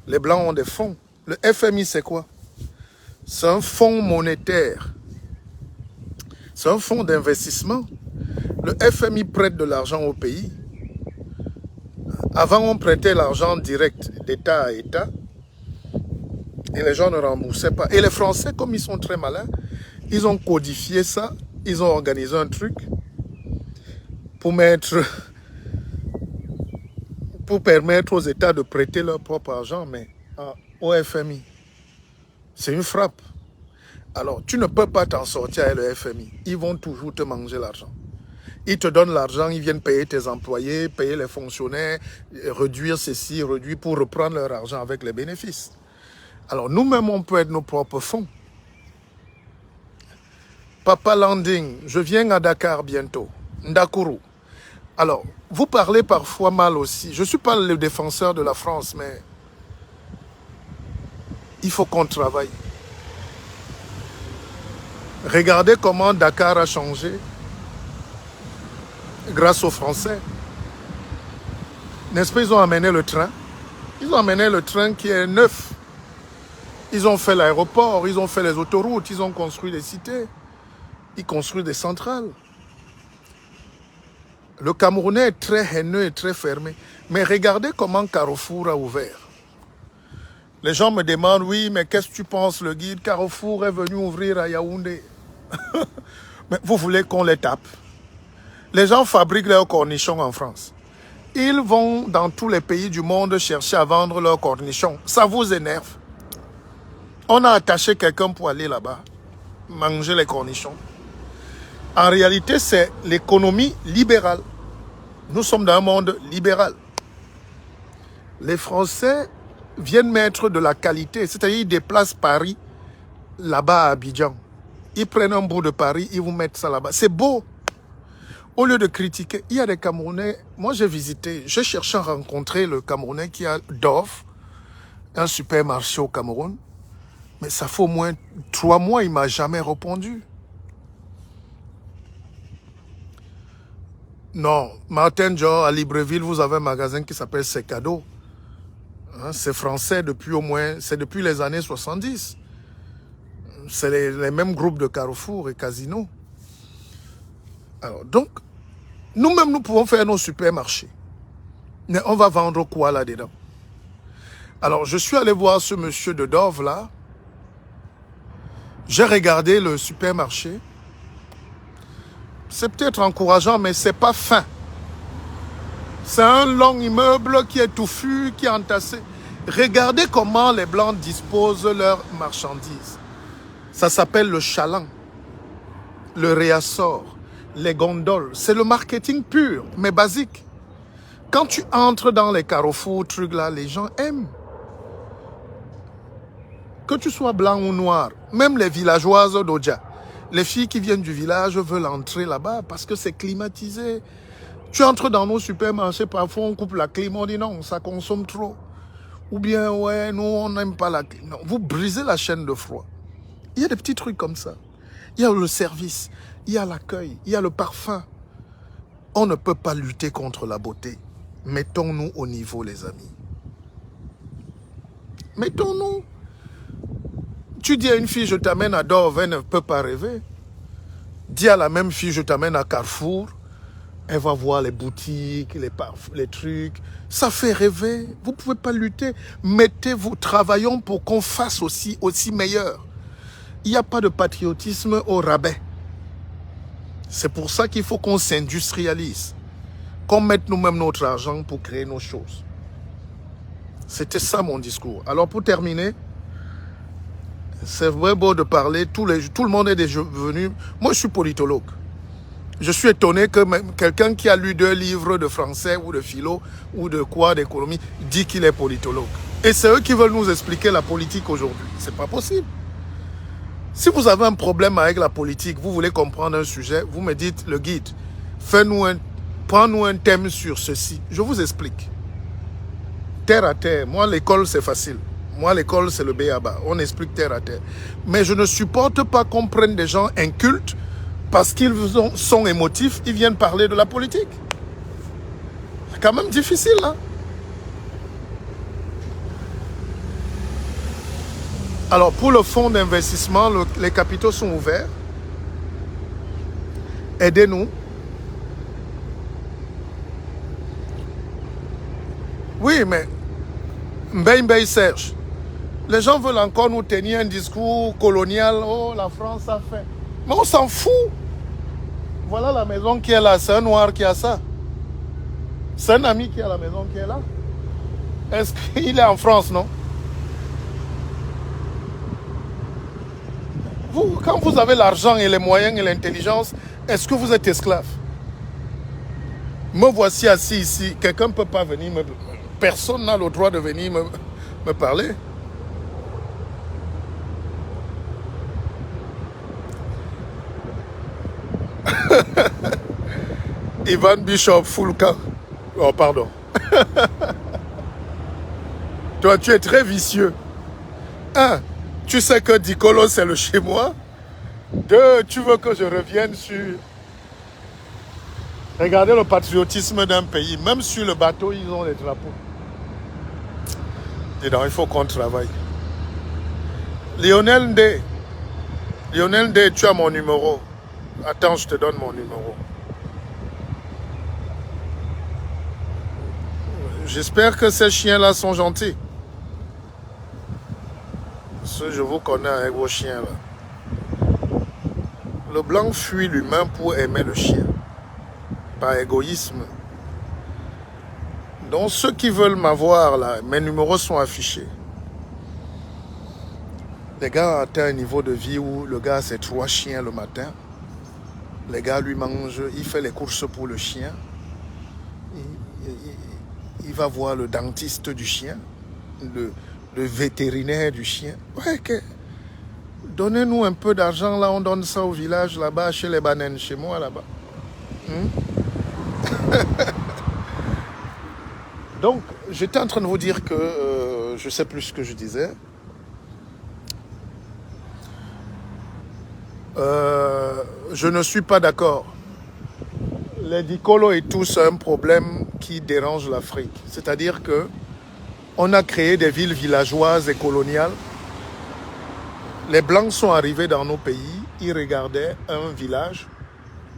Les Blancs ont des fonds. Le FMI, c'est quoi? C'est un fonds monétaire. C'est un fonds d'investissement. Le FMI prête de l'argent au pays. Avant, on prêtait l'argent direct d'État à État. Et les gens ne remboursaient pas. Et les Français, comme ils sont très malins, ils ont codifié ça. Ils ont organisé un truc pour permettre aux États de prêter leur propre argent, mais au FMI. C'est une frappe. Alors, tu ne peux pas t'en sortir avec le FMI. Ils vont toujours te manger l'argent. Ils te donnent l'argent, ils viennent payer tes employés, payer les fonctionnaires, réduire ceci, réduire pour reprendre leur argent avec les bénéfices. Alors, nous-mêmes, on peut être nos propres fonds. Papa Landing, je viens à Dakar bientôt. Ndakuru. Alors, vous parlez parfois mal aussi. Je ne suis pas le défenseur de la France, mais il faut qu'on travaille. Regardez comment Dakar a changé grâce aux Français. N'est-ce pas, ils ont amené le train. Ils ont amené le train qui est neuf. Ils ont fait l'aéroport, ils ont fait les autoroutes, ils ont construit des cités. Ils construisent des centrales. Le Camerounais est très haineux et très fermé. Mais regardez comment Carrefour a ouvert. Les gens me demandent, oui, mais qu'est-ce que tu penses, le guide? Carrefour est venu ouvrir à Yaoundé. Mais vous voulez qu'on les tape? Les gens fabriquent leurs cornichons en France. Ils vont dans tous les pays du monde chercher à vendre leurs cornichons. Ça vous énerve? On a attaché quelqu'un pour aller là-bas, manger les cornichons. En réalité, c'est l'économie libérale. Nous sommes dans un monde libéral. Les Français viennent mettre de la qualité, c'est-à-dire ils déplacent Paris là-bas à Abidjan. Ils prennent un bout de Paris, ils vous mettent ça là-bas. C'est beau. Au lieu de critiquer, il y a des Camerounais. Moi, j'ai visité, j'ai cherché à rencontrer le Camerounais qui a Dove, un supermarché au Cameroun. Mais ça fait au moins 3 mois, il ne m'a jamais répondu. Non, Martin Dior, à Libreville, vous avez un magasin qui s'appelle C'est Cadeau. Hein, c'est français depuis au moins, c'est depuis les années 70. C'est les mêmes groupes de Carrefour et Casino. Alors, donc, nous-mêmes, nous pouvons faire nos supermarchés. Mais on va vendre quoi là-dedans? Alors, je suis allé voir ce monsieur de Dove là. J'ai regardé le supermarché. C'est peut-être encourageant, mais c'est pas fin. C'est un long immeuble qui est touffu, qui est entassé. Regardez comment les Blancs disposent leurs marchandises. Ça s'appelle le chaland, le réassort, les gondoles. C'est le marketing pur, mais basique. Quand tu entres dans les carrefours, trucs là, les gens aiment. Que tu sois blanc ou noir, même les villageoises d'Odja, les filles qui viennent du village veulent entrer là-bas parce que c'est climatisé. Tu entres dans nos supermarchés, parfois on coupe la clim, on dit non, ça consomme trop. Ou bien, ouais, nous on n'aime pas la clim. Non, vous brisez la chaîne de froid. Il y a des petits trucs comme ça. Il y a le service, il y a l'accueil, il y a le parfum. On ne peut pas lutter contre la beauté. Mettons-nous au niveau, les amis. Mettons-nous. Tu dis à une fille, je t'amène à Dove, elle ne peut pas rêver. Dis à la même fille, je t'amène à Carrefour. Elle va voir les boutiques, les trucs. Ça fait rêver. Vous ne pouvez pas lutter. Mettez-vous, travaillons pour qu'on fasse aussi meilleur. Il n'y a pas de patriotisme au rabais. C'est pour ça qu'il faut qu'on s'industrialise. Qu'on mette nous-mêmes notre argent pour créer nos choses. C'était ça mon discours. Alors pour terminer, c'est vrai beau de parler, tout le monde est déjà venu. Moi, je suis politologue. Je suis étonné que même quelqu'un qui a lu 2 livres de français ou de philo ou de quoi, d'économie, dit qu'il est politologue. Et c'est eux qui veulent nous expliquer la politique aujourd'hui. C'est pas possible. Si vous avez un problème avec la politique, vous voulez comprendre un sujet, vous me dites, le guide, prends-nous un thème sur ceci. Je vous explique. Terre à terre. Moi, l'école, c'est facile. Moi, l'école, c'est le b.a.-ba. On explique terre à terre. Mais je ne supporte pas qu'on prenne des gens incultes parce qu'ils sont émotifs, ils viennent parler de la politique. C'est quand même difficile, là. Alors, pour le fonds d'investissement, les capitaux sont ouverts. Aidez-nous. Oui, mais Mbaye Serge, les gens veulent encore nous tenir un discours colonial. Oh, la France a fait. Mais on s'en fout. Voilà la maison qui est là. C'est un noir qui a ça. C'est un ami qui a la maison qui est là. Est-ce qu'il est en France, non? Vous, quand vous avez l'argent et les moyens et l'intelligence, est-ce que vous êtes esclave? Me voici assis ici. Quelqu'un ne peut pas venir me... Personne n'a le droit de venir me parler. Ivan Bishop Foulka. Oh, pardon. Toi, tu es très vicieux. Tu sais que Dicolo, c'est le chez moi. Deux, tu veux que je revienne sur... Regardez le patriotisme d'un pays. Même sur le bateau, ils ont les drapeaux. Et donc, il faut qu'on travaille. Lionel Ndé. Lionel Ndé, tu as mon numéro. Attends, je te donne mon numéro. J'espère que ces chiens-là sont gentils. Parce que je vous connais avec vos chiens-là. Le blanc fuit l'humain pour aimer le chien. Par égoïsme. Donc ceux qui veulent m'avoir là, mes numéros sont affichés. Les gars ont atteint un niveau de vie où le gars a ses 3 chiens le matin. Les gars lui mangent, il fait les courses pour le chien. Il va voir le dentiste du chien, le vétérinaire du chien. Ouais, que... Donnez-nous un peu d'argent là, on donne ça au village là-bas, chez les bananes, chez moi là-bas. Donc, j'étais en train de vous dire que je ne sais plus ce que je disais. Je ne suis pas d'accord. Les dicolos et tout, c'est un problème qui dérange l'Afrique. C'est-à-dire que on a créé des villes villageoises et coloniales. Les Blancs sont arrivés dans nos pays, ils regardaient un village,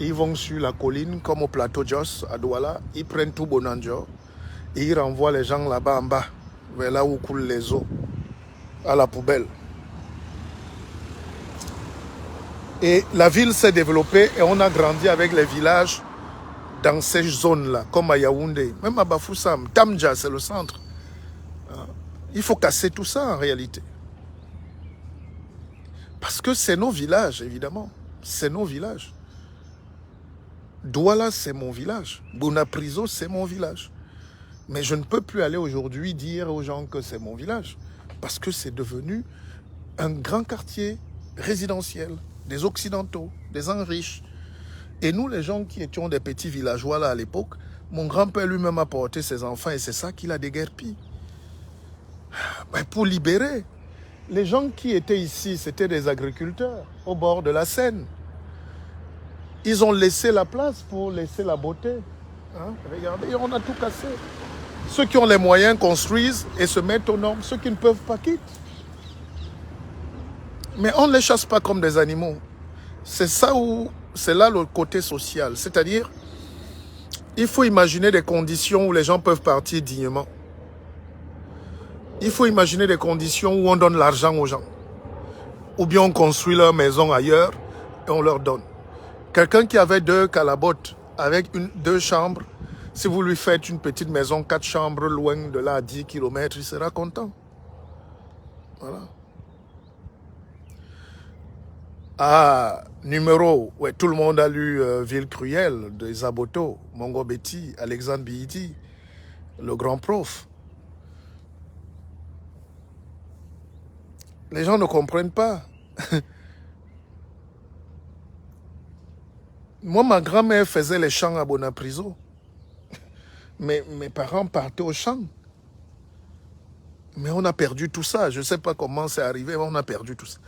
ils vont sur la colline, comme au plateau Jos, à Douala, ils prennent tout Bonanjo, et ils renvoient les gens là-bas en bas, vers là où coulent les eaux, à la poubelle. Et la ville s'est développée et on a grandi avec les villages dans ces zones-là, comme à Yaoundé, même à Bafoussam, Tamja, c'est le centre. Il faut casser tout ça en réalité. Parce que c'est nos villages, évidemment. C'est nos villages. Douala, c'est mon village. Bonapriso, c'est mon village. Mais je ne peux plus aller aujourd'hui dire aux gens que c'est mon village. Parce que c'est devenu un grand quartier résidentiel, des Occidentaux, des gens riches. Et nous, les gens qui étions des petits villageois là à l'époque, mon grand-père lui-même a porté ses enfants et c'est ça qu'il a déguerpi. Mais pour libérer. Les gens qui étaient ici, c'était des agriculteurs au bord de la Seine. Ils ont laissé la place pour laisser la beauté. Hein? Regardez, on a tout cassé. Ceux qui ont les moyens construisent et se mettent aux normes. Ceux qui ne peuvent pas quittent. Mais on ne les chasse pas comme des animaux. C'est ça où, c'est là le côté social. C'est-à-dire, il faut imaginer des conditions où les gens peuvent partir dignement. Il faut imaginer des conditions où on donne l'argent aux gens. Ou bien on construit leur maison ailleurs et on leur donne. Quelqu'un qui avait 2 calabotes avec 2 chambres, si vous lui faites une petite maison, 4 chambres, loin de là à 10 km, il sera content. Voilà. Ah, numéro, ouais, tout le monde a lu Ville cruelle de Zaboto, Mongo Betty, Alexandre Bihiti, le grand prof. Les gens ne comprennent pas. Moi, ma grand-mère faisait les champs à Bonapriso. Mes parents partaient au champ. Mais on a perdu tout ça. Je ne sais pas comment c'est arrivé, mais on a perdu tout ça.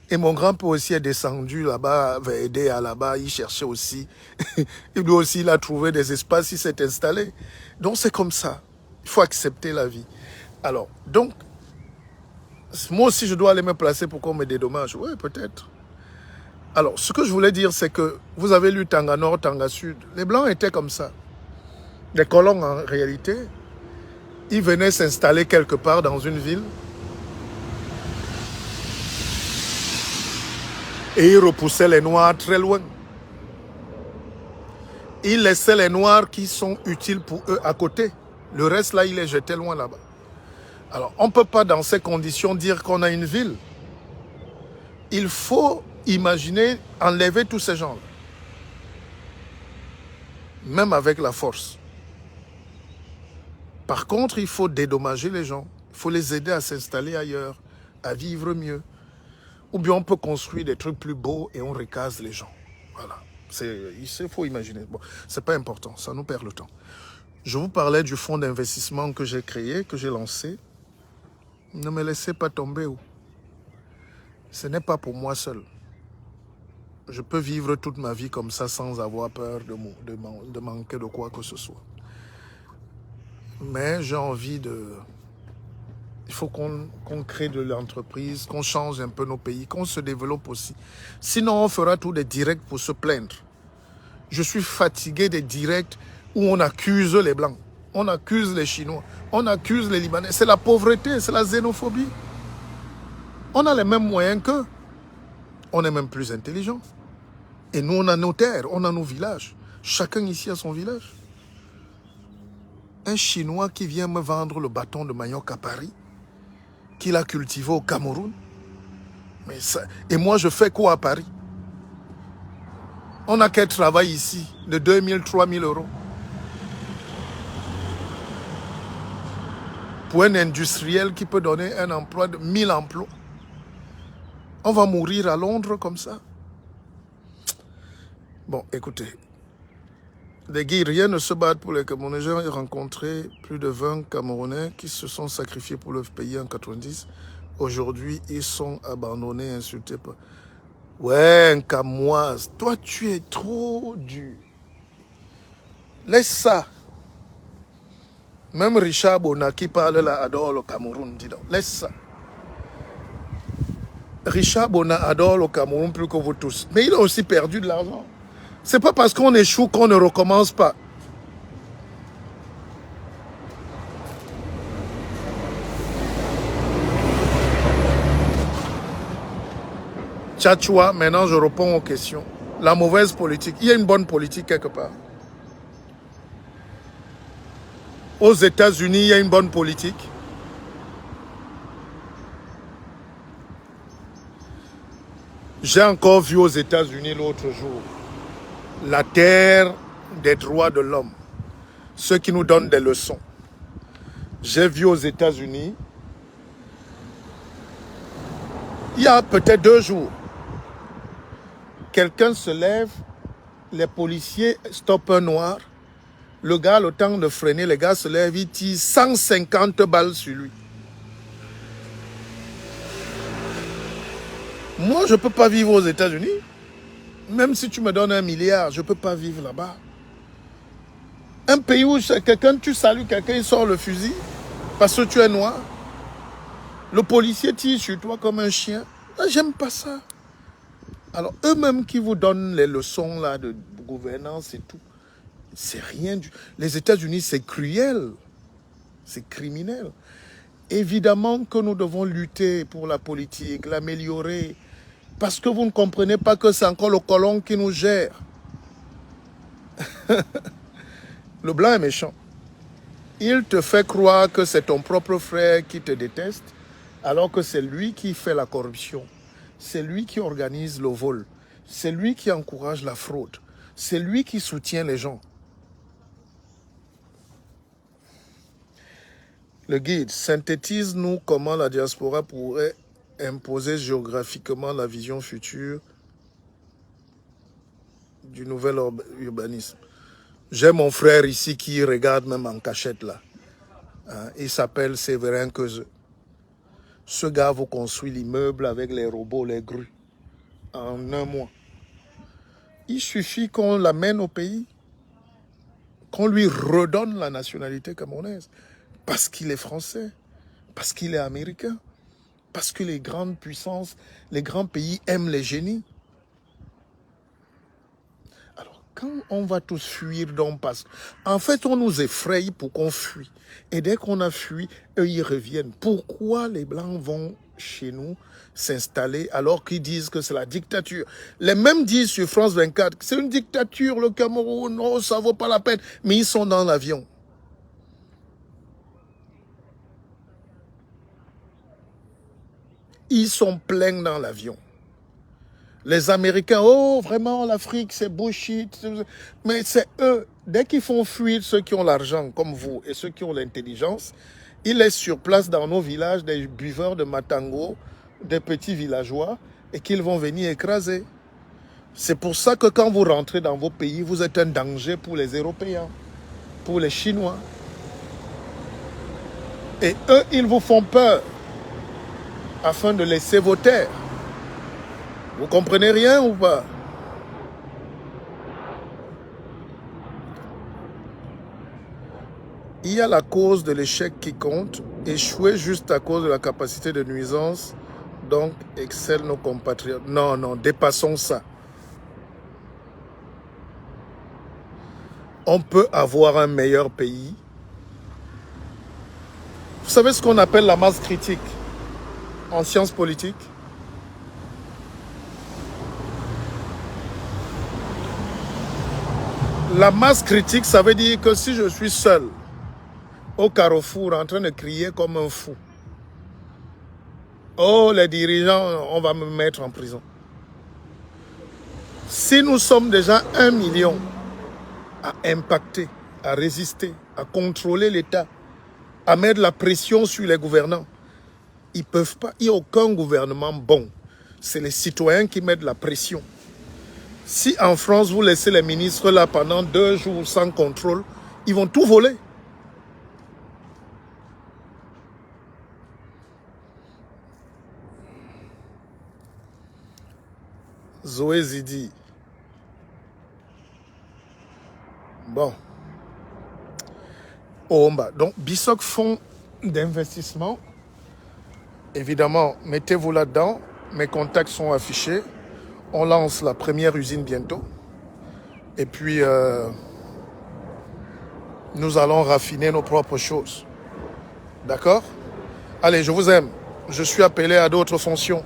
Et mon grand-père aussi est descendu là-bas, avait aidé à là-bas, il cherchait aussi. Et lui aussi, il a trouvé des espaces, il s'est installé. Donc c'est comme ça. Il faut accepter la vie. Alors, donc, moi aussi, je dois aller me placer pour qu'on me dédommage. Oui, peut-être. Alors, ce que je voulais dire, c'est que vous avez lu Tanga Nord, Tanga Sud. Les Blancs étaient comme ça. Les colons, en réalité, ils venaient s'installer quelque part dans une ville et ils repoussaient les Noirs très loin. Ils laissaient les Noirs qui sont utiles pour eux à côté. Le reste, là, ils les jetaient loin là-bas. Alors, on ne peut pas, dans ces conditions, dire qu'on a une ville. Il faut imaginer enlever tous ces gens-là. Même avec la force. Par contre, il faut dédommager les gens. Il faut les aider à s'installer ailleurs, à vivre mieux. Ou bien on peut construire des trucs plus beaux et on recase les gens. Voilà. Il faut imaginer. Bon, c'est pas important, ça nous perd le temps. Je vous parlais du fonds d'investissement que j'ai créé, que j'ai lancé. Ne me laissez pas tomber. Ce n'est pas pour moi seul. je peux vivre toute ma vie comme ça sans avoir peur de manquer de quoi que ce soit. Mais j'ai envie de... Il faut qu'on crée de l'entreprise, qu'on change un peu nos pays, qu'on se développe aussi. Sinon, on fera tous des directs pour se plaindre. Je suis fatigué des directs où on accuse les Blancs, on accuse les Chinois, on accuse les Libanais. C'est la pauvreté, c'est la xénophobie. On a les mêmes moyens qu'eux. On est même plus intelligents. Et nous, on a nos terres, on a nos villages. Chacun ici a son village. Un Chinois qui vient me vendre le bâton de manioc à Paris, qu'il a cultivé au Cameroun. Mais ça, et moi, je fais quoi à Paris? On n'a qu'un travail ici de 2 000, 3 000 euros. Pour un industriel qui peut donner un emploi de 1000 emplois. On va mourir à Londres comme ça. Bon, écoutez. Les Guerriers ne se battent pour les Camerounais. J'ai rencontré plus de 20 Camerounais qui se sont sacrifiés pour leur pays en 90. Aujourd'hui, ils sont abandonnés, insultés. Ouais, un Camoise, toi tu es trop dur. Laisse ça. Même Richard Bona qui parle là adore le Cameroun, dis donc. Laisse ça. Richard Bona adore le Cameroun plus que vous tous. Mais il a aussi perdu de l'argent. C'est pas parce qu'on échoue qu'on ne recommence pas. Tchatchoua, maintenant je réponds aux questions. La mauvaise politique. Il y a une bonne politique quelque part. Aux États-Unis, il y a une bonne politique. J'ai encore vu aux États-Unis l'autre jour la terre des droits de l'homme, ceux qui nous donnent des leçons. J'ai vu aux États-Unis, il y a peut-être 2 jours, quelqu'un se lève, les policiers stoppent un noir, le gars, le temps de freiner, le gars se lève, il tire 150 balles sur lui. Moi, je ne peux pas vivre aux États-Unis. Même si tu me donnes 1 milliard, je ne peux pas vivre là-bas. Un pays où quelqu'un, tu salues quelqu'un, il sort le fusil parce que tu es noir. Le policier tire sur toi comme un chien. J'aime pas ça. Alors, eux-mêmes qui vous donnent les leçons là, de gouvernance et tout, c'est rien du... Les États-Unis, c'est cruel. C'est criminel. Évidemment que nous devons lutter pour la politique, l'améliorer. Parce que vous ne comprenez pas que c'est encore le colon qui nous gère. Le blanc est méchant. Il te fait croire que c'est ton propre frère qui te déteste, alors que c'est lui qui fait la corruption. C'est lui qui organise le vol. C'est lui qui encourage la fraude. C'est lui qui soutient les gens. Le guide, synthétise-nous comment la diaspora pourrait imposer géographiquement la vision future du nouvel urbanisme. J'ai mon frère ici qui regarde même en cachette là. Il s'appelle Séverin Quezeux. Ce gars vous construit l'immeuble avec les robots, les grues, en 1 mois. Il suffit qu'on l'amène au pays, qu'on lui redonne la nationalité camerounaise. Parce qu'il est français, parce qu'il est américain, parce que les grandes puissances, les grands pays aiment les génies. Alors, quand on va tous fuir, donc parce en fait, on nous effraie pour qu'on fuit. Et dès qu'on a fui, eux, ils reviennent. Pourquoi les Blancs vont chez nous s'installer alors qu'ils disent que c'est la dictature? Les mêmes disent sur France 24 que c'est une dictature, le Cameroun, oh, ça vaut pas la peine. Mais ils sont dans l'avion. Ils sont pleins dans l'avion. Les Américains, oh, vraiment, l'Afrique, c'est bullshit. Mais c'est eux, dès qu'ils font fuir ceux qui ont l'argent, comme vous, et ceux qui ont l'intelligence, ils laissent sur place dans nos villages des buveurs de matango, des petits villageois, et qu'ils vont venir écraser. C'est pour ça que quand vous rentrez dans vos pays, vous êtes un danger pour les Européens, pour les Chinois. Et eux, ils vous font peur, afin de laisser vos terres. Vous comprenez rien ou pas? Il y a la cause de l'échec qui compte, échouer juste à cause de la capacité de nuisance, donc excellent nos compatriotes. Non, non, dépassons ça. On peut avoir un meilleur pays. Vous savez ce qu'on appelle la masse critique en sciences politiques? La masse critique, ça veut dire que si je suis seul au carrefour en train de crier comme un fou, oh, les dirigeants, on va me mettre en prison. Si nous sommes déjà 1 million à impacter, à résister, à contrôler l'État, à mettre la pression sur les gouvernants, ils ne peuvent pas. Il n'y a aucun gouvernement bon. C'est les citoyens qui mettent la pression. Si en France, vous laissez les ministres là pendant 2 jours sans contrôle, ils vont tout voler. Zoé Zidi. Bon. Omba. Donc, Bissoc fonds d'investissement. Évidemment, mettez-vous là-dedans. Mes contacts sont affichés. On lance la première usine bientôt. Et puis, nous allons raffiner nos propres choses. D'accord? Allez, je vous aime. Je suis appelé à d'autres fonctions.